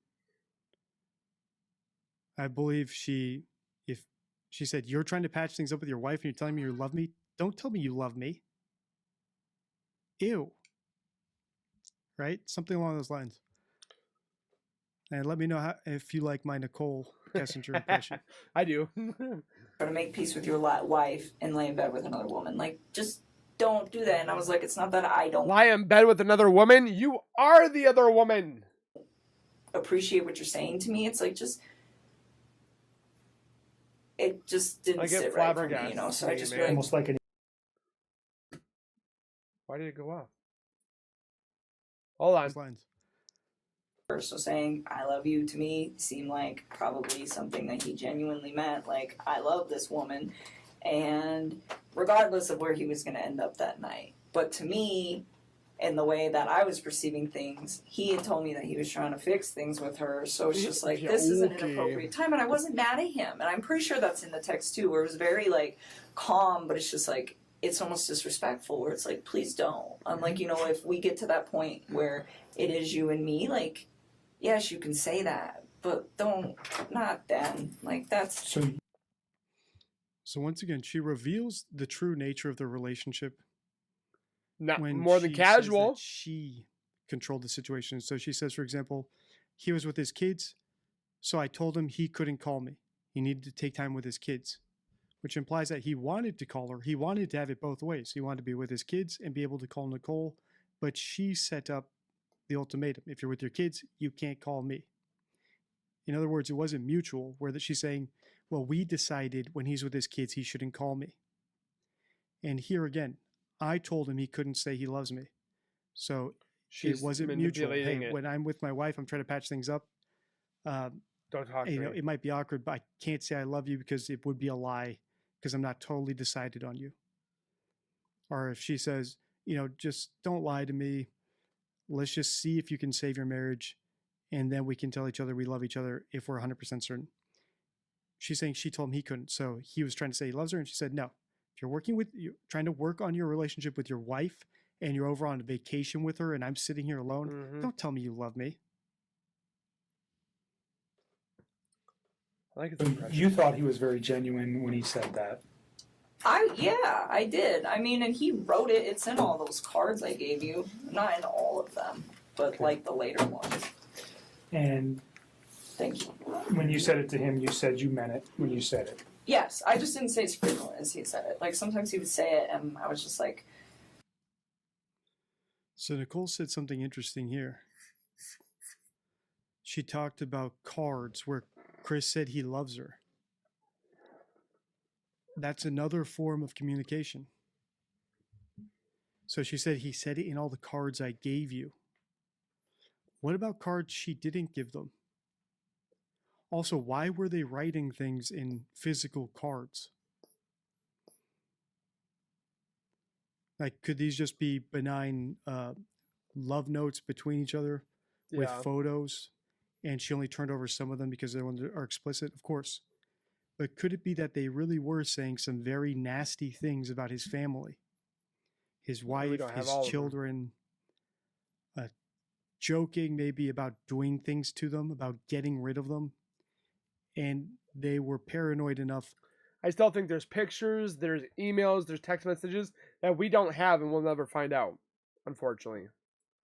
I believe if she said, you're trying to patch things up with your wife and you're telling me you love me, don't tell me you love me. Ew. Right? Something along those lines. And let me know if you like my Nichol Kessinger impression. I do. Try to make peace with your wife and lay in bed with another woman. Like, just don't do that. And I was like, it's not that I don't Lie in bed with another woman? You are the other woman. appreciate what you're saying to me. It's like, it just didn't I get sit right for me, flabbergasted, you know? So I just man. really, Almost like an Why did it go off? Hold on. Those lines. so saying I love you to me seemed like probably something that he genuinely meant. Like, I love this woman, and regardless of where he was going to end up that night. But to me, in the way that I was perceiving things, he had told me that he was trying to fix things with her. So it's just like, Yeah, this is an okay. inappropriate time. And I wasn't mad at him. And I'm pretty sure that's in the text too, where it was very like calm, but it's just like, it's almost disrespectful, where it's like, please don't. I'm like, you know, if we get to that point where it is you and me, like, yes, you can say that, but not then. Like, that's. So once again, she reveals the true nature of the relationship Not when more than she says casual. that she controlled the situation. So she says, for example, he was with his kids, so I told him he couldn't call me. He needed to take time with his kids, which implies that he wanted to call her. He wanted to have it both ways. He wanted to be with his kids and be able to call Nichol, but she set up the ultimatum. If you're with your kids, you can't call me. In other words, it wasn't mutual, where she's saying, well, we decided when he's with his kids, he shouldn't call me. And here again, I told him he couldn't say he loves me. So She's it wasn't mutual. Hey, manipulating it. when I'm with my wife, I'm trying to patch things up. Don't talk to you know, me. it might be awkward, but I can't say I love you because it would be a lie because I'm not totally decided on you. Or if she says, you know, just don't lie to me. Let's just see if you can save your marriage, and then we can tell each other we love each other if we're 100% certain. She's saying she told him he couldn't. So he was trying to say he loves her, and she said no. If you're trying to work on your relationship with your wife, and you're over on vacation with her, and I'm sitting here alone, Mhm. don't tell me you love me. I like his So impression. you thought he was very genuine when he said that. Yeah, I did. I mean, and he wrote it. It's in all those cards I gave you. Not in all of them, but like the later ones. And Thank you. when you said it to him, you said you meant it when you said it. Yes, I just didn't say as frequently as he said it. Like sometimes he would say it, and I was just like, So Nichol said something interesting here. She talked about cards where Chris said he loves her. That's another form of communication. So she said he said it in all the cards I gave you. What about cards she didn't give them? Also, why were they writing things in physical cards? Like, could these just be benign love notes between each other with Yeah. photos, and she only turned over some of them because the ones are explicit? Of course. But could it be that they really were saying some very nasty things about his family, his wife, don't have his all of them. children, joking maybe about doing things to them, about getting rid of them, and they were paranoid enough. I still think there's pictures, there's emails, there's text messages that we don't have and we'll never find out, unfortunately.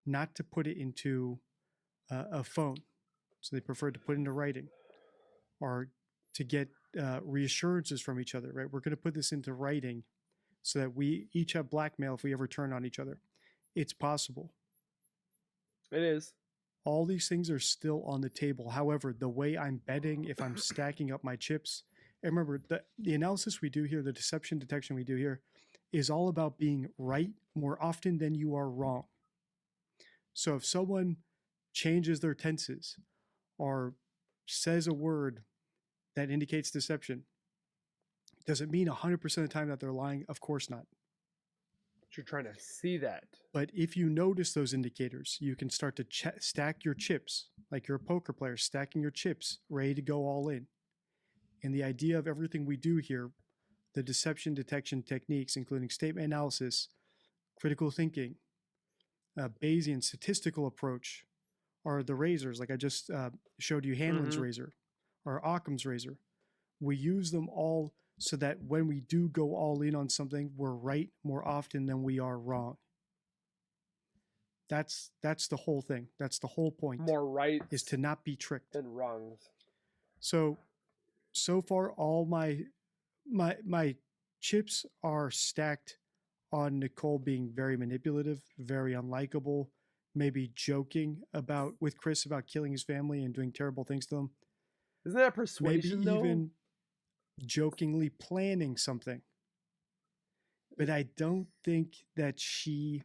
Not to put it into a phone. So they preferred to put into writing or to get reassurances from each other, right? We're going to put this into writing so that we each have blackmail if we ever turn on each other. It's possible. It is. All these things are still on the table. However, the way I'm betting, if I'm stacking up my chips, and remember, the analysis we do here, the deception detection we do here, is all about being right more often than you are wrong. So if someone changes their tenses or says a word that indicates deception, does it mean 100% of the time that they're lying? Of course not. But you're trying to see that. But if you notice those indicators, you can start to stack your chips, like you're a poker player, stacking your chips, ready to go all in. And the idea of everything we do here, the deception detection techniques, including statement analysis, critical thinking, Bayesian statistical approach, are the razors, like I just showed you Hanlon's razor, or Occam's razor. We use them all so that when we do go all in on something, we're right more often than we are wrong. That's the whole thing. That's the whole point. More right is to not be tricked. than wrongs. So far, all my chips are stacked on Nichol being very manipulative, very unlikable, maybe joking with Chris about killing his family and doing terrible things to them. Isn't that persuasion, Maybe though? even jokingly planning something. But I don't think that she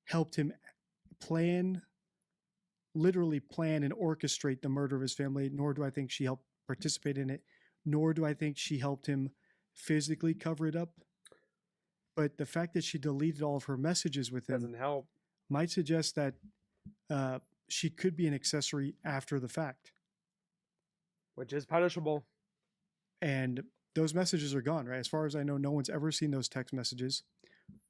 helped him literally plan and orchestrate the murder of his family, nor do I think she helped participate in it, nor do I think she helped him physically cover it up. But the fact that she deleted all of her messages with him Doesn't help. might suggest that she could be an accessory after the fact. Which is punishable. And those messages are gone, right? As far as I know, no one's ever seen those text messages,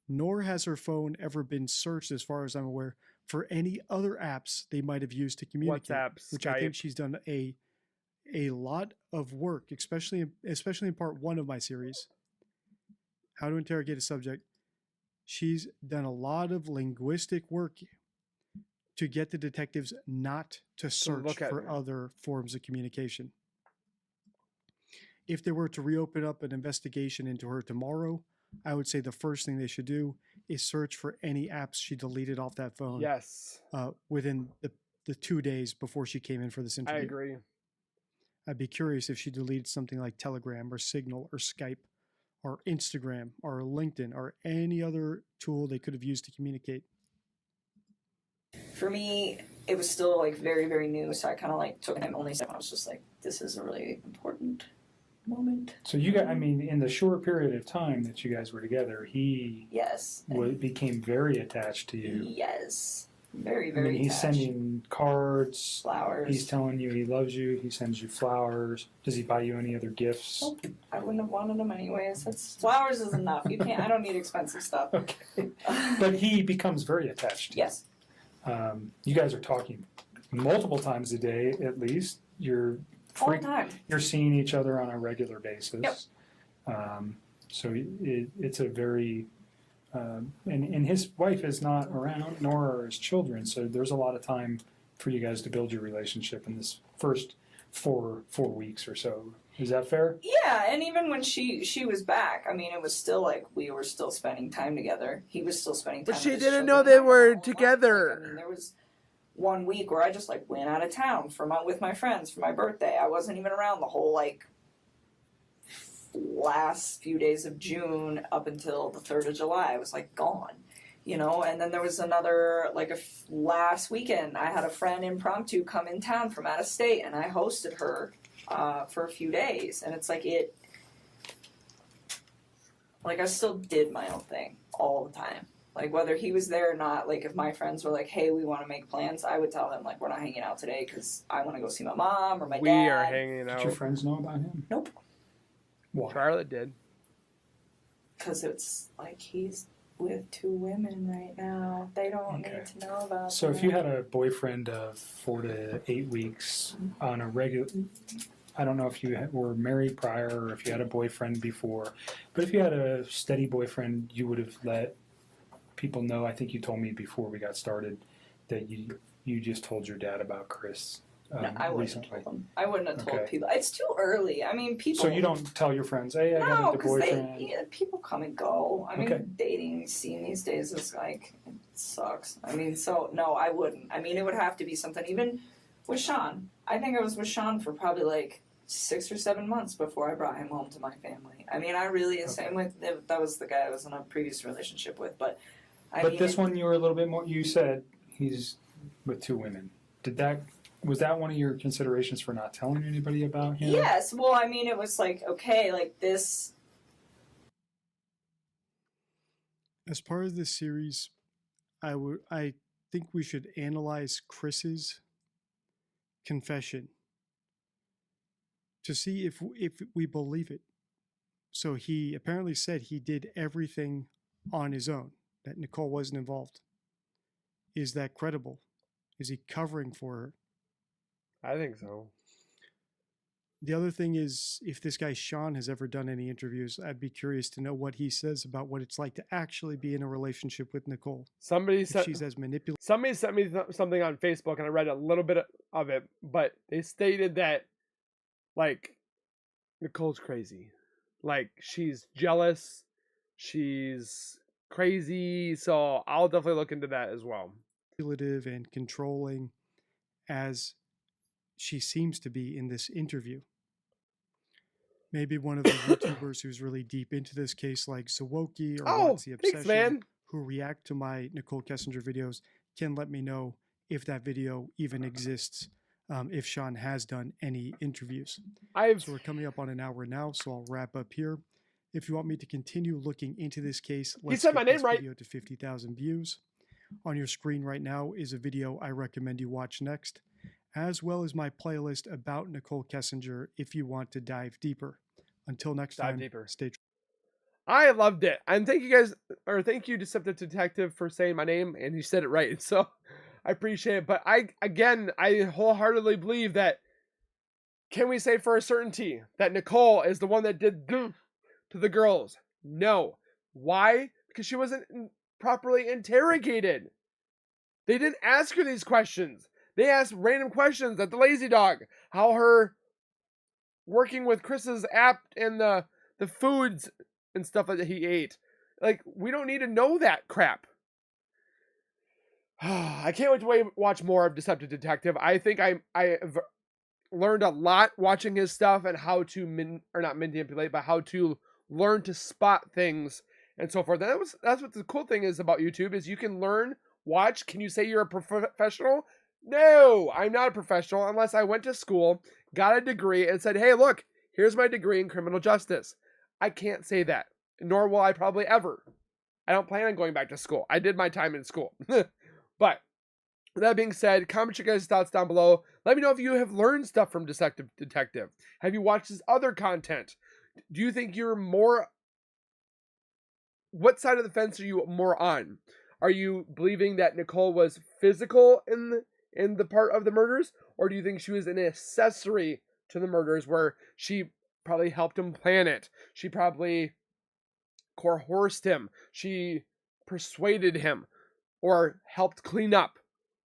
nor has her phone ever been searched, as far as I'm aware, for any other apps they might have used to communicate. WhatsApp, which Skype. I think she's done a lot of work, especially in part 1 of my series, How to Interrogate a Subject. She's done a lot of linguistic work to get the detectives not to search for other forms of communication. If they were to reopen up an investigation into her tomorrow, I would say the first thing they should do is search for any apps she deleted off that phone. Yes. Within the 2 days before she came in for this interview. I agree. I'd be curious if she deleted something like Telegram or Signal or Skype or Instagram or LinkedIn or any other tool they could have used to communicate. for me, it was still like very, very new. So I kind of like took him only step. I was just like, this is a really important moment. So you got, I mean, in the short period of time that you guys were together, he Yes. became very attached to you. Yes. Very, I very mean, he's attached. sending cards. Flowers. He's telling you he loves you. He sends you flowers. Does he buy you any other gifts? Nope. I wouldn't have wanted them anyways. Flowers is enough. You can't. I don't need expensive stuff. Okay. But he becomes very attached to you. Yes. You guys are talking multiple times a day, at least. You're All the time. You're seeing each other on a regular basis. Yep. So it's a very and his wife is not around, nor are his children. So there's a lot of time for you guys to build your relationship in this first four weeks or so. Is that fair? Yeah, and even when she was back, I mean, it was still like we were still spending time together. He was still spending time. But she with his didn't children. know they were Like, together. I mean, there was 1 week where I just like went out of town with my friends for my birthday. I wasn't even around the whole like last few days of June up until the 3rd of July. I was like gone, you know. And then there was another like last weekend. I had a friend impromptu come in town from out of state, and I hosted her for a few days. And it's like I still did my own thing all the time. Like, whether he was there or not, like, if my friends were like, hey, we want to make plans, I would tell them, like, we're not hanging out today because I want to go see my mom or my dad. We are hanging Did out. your friends know about him? Nope. Why? Charlotte did. Because it's like he's with 2 women right now. They don't Okay. need to know about So that. if you had a boyfriend of 4 to 8 weeks on a regular, I don't know if you were married prior or if you had a boyfriend before, but if you had a steady boyfriend, you would have let people know. I think you told me before we got started that you just told your dad about Chris No, I wouldn't recently. have told them. I wouldn't have told Okay. people. It's too early. I mean, people. So you don't tell your friends, hey, I No, got a because boyfriend. people come and go. I mean, Okay. dating scene these days is like, it sucks. I mean, so no, I wouldn't. I mean, it would have to be something. Even with Sean, I think I was with Sean for probably like 6 or 7 months before I brought him home to my family. I mean, I really, same with, that was the guy I was in a previous relationship with, but I But mean, this one, you were a little bit more. You said he's with 2 women. Was that one of your considerations for not telling anybody about him? yes, well, I mean, it was like, okay, like this. As part of this series, I think we should analyze Chris's confession to see if we believe it. So he apparently said he did everything on his own, that Nichol wasn't involved. Is that credible? Is he covering for her? I think so. The other thing is, if this guy Sean has ever done any interviews, I'd be curious to know what he says about what it's like to actually be in a relationship with Nichol. Somebody If sent she's as manipulative. somebody sent me something on Facebook, and I read a little bit of it, but they stated that like Nicole's crazy, like she's jealous, she's crazy. So I'll definitely look into that as well. And controlling as she seems to be in this interview. Maybe one of the YouTubers who's really deep into this case, like Zawoki or What's the Obsession, thanks, man. who react to my Nichol Kessinger videos, can let me know if that video even exists, if Sean has done any interviews. So we're coming up on an hour now, so I'll wrap up here. If you want me to continue looking into this case, let's said get my name this right. video to 50,000 views. On your screen right now is a video I recommend you watch next, as well as my playlist about Nichol Kessinger if you want to dive deeper. Until next time, stay tuned. I loved it. And thank you guys, or thank you, Deceptive Detective, for saying my name, and you said it right. So I appreciate it. But I wholeheartedly believe that, can we say for a certainty that Nichol is the one that did to the girls? No. Why? Because she wasn't properly interrogated. They didn't ask her these questions. They asked random questions at the Lazy Dog. How her working with Chris's app and the foods and stuff that he ate. Like, we don't need to know that crap. I can't wait to watch more of Deceptive Detective. I think I've learned a lot watching his stuff and how to not manipulate, but how to learn to spot things and so forth. That's what the cool thing is about YouTube, is you can learn, watch. Can you say you're a professional? No, I'm not a professional unless I went to school, got a degree, and said, hey, look, here's my degree in criminal justice. I can't say that, nor will I probably ever. I don't plan on going back to school. I did my time in school. But with that being said, comment your guys' thoughts down below. Let me know if you have learned stuff from Deceptive Detective. Have you watched his other content? Do you think you're more... What side of the fence are you more on? Are you believing that Nichol was physical in the part of the murders? Or do you think she was an accessory to the murders where she probably helped him plan it? She probably coerced him. She persuaded him or helped clean up.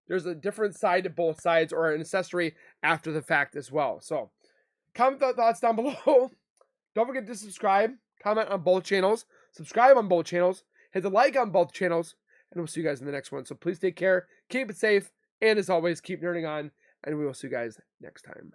There's a different side to both sides, or an accessory after the fact as well. So comment thoughts down below. Don't forget to subscribe, comment on both channels, subscribe on both channels, hit the like on both channels, and we'll see you guys in the next one. So please take care, keep it safe, and as always, keep nerding on, and we will see you guys next time.